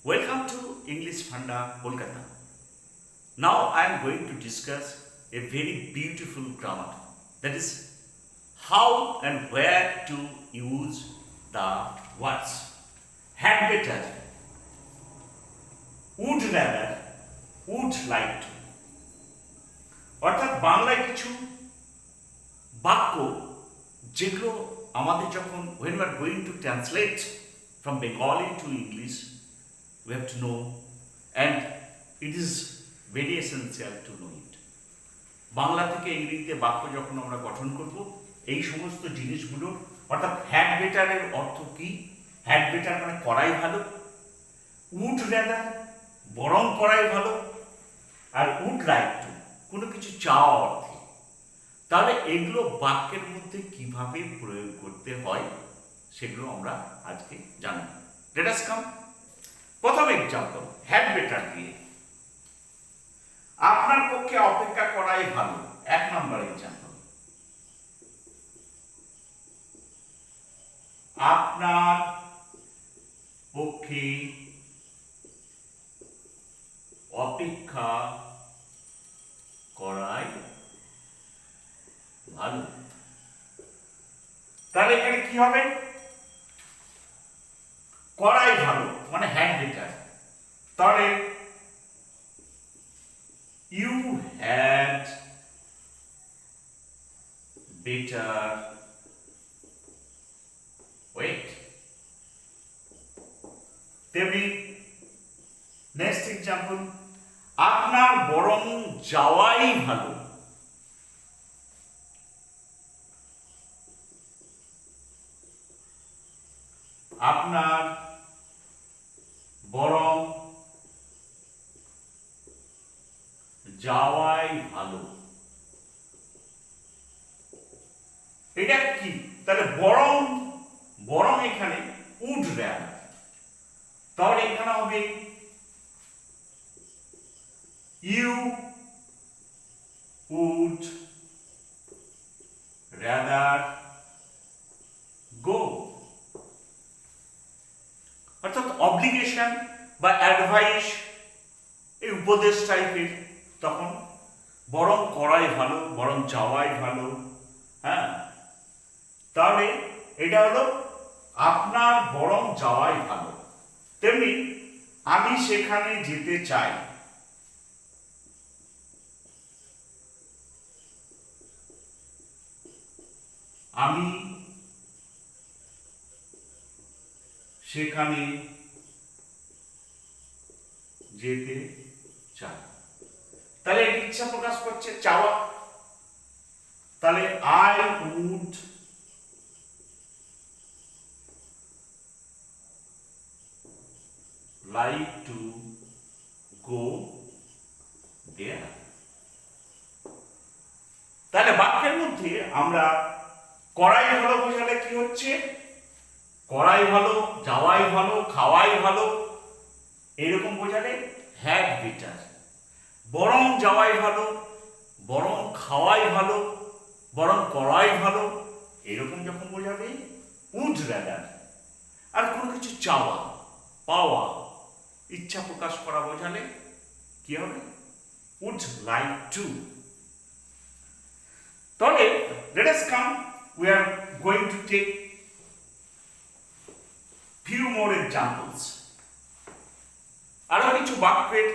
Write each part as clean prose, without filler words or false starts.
Welcome to English Funda, Kolkata. Now I am going to discuss a very beautiful grammar, that is how and where to use the words had better, would rather, would like to। অর্থাৎ বাংলায় কিছু বাক্য যেগুলো আমাদের যখন when we are going to translate from Bengali to English, we have to know, and it is very essential to know it. Bangla থেকে ইংরেজিতে বাক্য যখন আমরা গঠন করব, এই সমস্ত জিনিসগুলো অর্থাৎ হ্যাড বেটারের অর্থ কি, হ্যাড বেটার মানে করাই ভালো, উড রাদার বরং করাই ভালো, আর উড লাইক টু কোনো কিছু চাওয়া অর্থে। তাহলে এগুলো বাক্যের মধ্যে কিভাবে প্রয়োগ করতে হয় সেগুলো আমরা আজকে জানব। লেট আস কাম। প্রথম এক্সাম্পল হ্যাড বেটার দিয়ে, আপনার পক্ষে অপেক্ষা করাই ভালো। এক নম্বর এক্সাম্পল, আপনার পক্ষে অপেক্ষা করাই ভালো। তাহলে এখানে কি হবে, করাই ভালো মানে হ্যাড বেটার। তাহলে ইউ হ্যাড বেটার ওয়েট। তেমনি নেক্সট এক্সাম্পল, আপনার বরং যাওয়াই ভালো। আপনার বরং যাওয়াই ভালো। এটা কি, তাহলে বরং বরং এখানে উড রাদার, তাহলে এখানে হবে ইউ উড রাদার গো। অর্থাৎ অব্লিগেশন বা অ্যাডভাইস, এই উপদেশ টাইপের, তখন বরং করাই ভালো, বরং যাওয়াই ভালো। হ্যাঁ, তাহলে এটা হলো আপনার বরং যাওয়াই ভালো। তেমনি আমি সেখানে যেতে চাই। আমি সেখানে যেতে চাই। তাহলে এটি ইচ্ছা প্রকাশ করছে, চাওয়া। তাহলে I would like to go there. তাহলে বাক্যের মধ্যে আমরা করাই ভালো বোঝালে কি হচ্ছে, করাই ভালো, যাওয়াই ভালো, খাওয়াই ভালো, এরকম বোঝালে হ্যাড বেটার। বরং যাওয়াই ভালো, বরং খাওয়াই ভালো, বরং করাই ভালো, এরকম যখন বোঝাবে উড রাদার। আর কোনো কিছু চাওয়া, পাওয়া, ইচ্ছা প্রকাশ করা বোঝালে কি হবে, উড লাইক টু। তাহলে let us come, we are going to take few more examples. আরো কিছু বাক্যের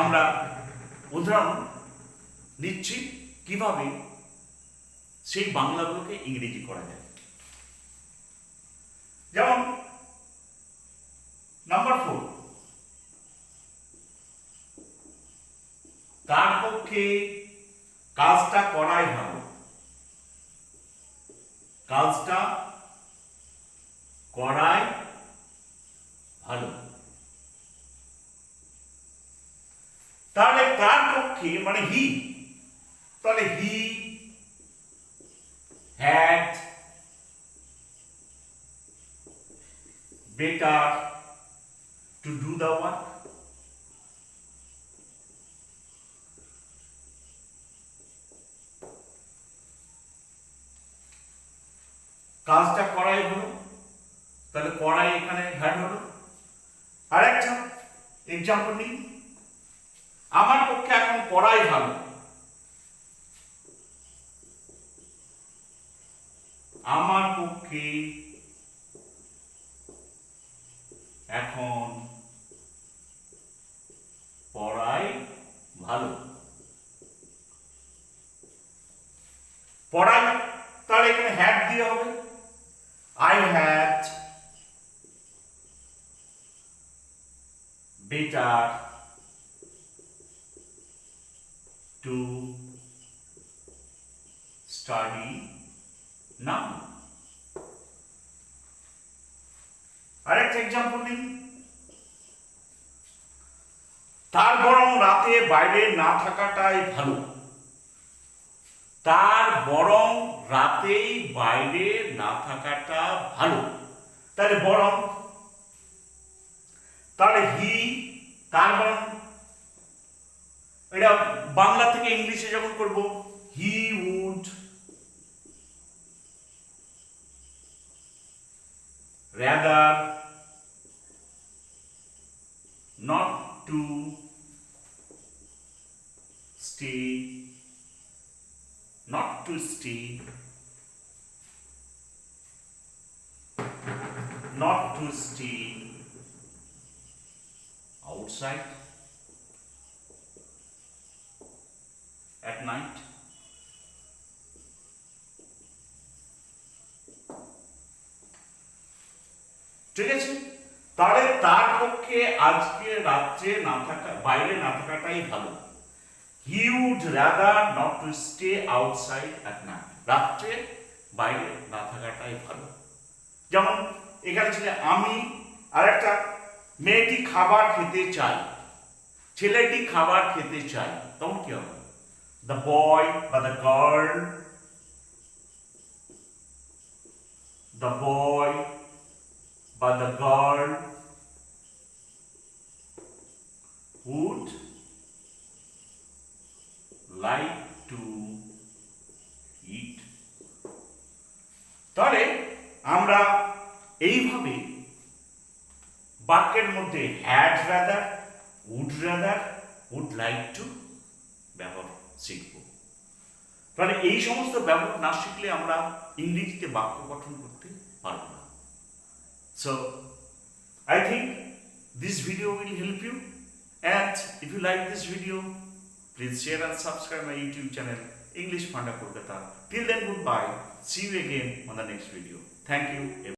আমরা উদাহরণ নিচ্ছি কিভাবে সেই বাংলাগুলোকে ইংরেজি করা যায়। যেমন নাম্বার 4, তার পক্ষে কাজটা করাই ভালো। কাজটা করাই ভালো। তাহলে তার পক্ষে মানে হি, তাহলে he had better to do the work. কাজটা করাই হলো, তাহলে করাই এখানে হ্যাড হলো। আরেকটা এক্সাম্পল নিই, আমার পক্ষে এখন পড়াই ভালো। আমার পক্ষে এখন পড়াই ভালো। পড়াই তাহলে এখানে হ্যাড দিয়ে হবে, I had better to study নাও। আরেকটা এক্সাম্পল নিই, তার বরং রাতে বাইরে না থাকাটাই ভালো। তার বরং রাতেই বাইরে না থাকাটা ভালো। তাহলে বরং, তাহলে হি, তার বরং এটা বাংলা থেকে ইংলিশে যখন করব, he would rather not to stay outside at night. ঠিক আছে, তাহলে তার পক্ষে আজকে রাত্রে না থাকা, বাইরে না থাকাটাই ভালো। He would rather not to stay outside at night. রাত্রে বাইরে না থাকাটাই ভালো। যেমন এখানে ছিল আমি, আর একটা মেয়েটি খাবার খেতে চায়, ছেলেটি খাবার খেতে চায়, তখন কি হবে? The boy বা the girl, the boy বা the girl would like to eat. তাহলে আমরা এইভাবে বাক্যের মধ্যে had rather, would rather, would like to ব্যবহার শিখব। তাহলে এই সমস্ত ব্যবহার না শিখলে আমরা ইংরেজিতে বাক্য গঠন করতে পারব না। So I think this video will help you, and if you like this video, please share and subscribe my YouTube channel English Panda Kolkata. Till then, goodbye. See you again on the next video. Thank you.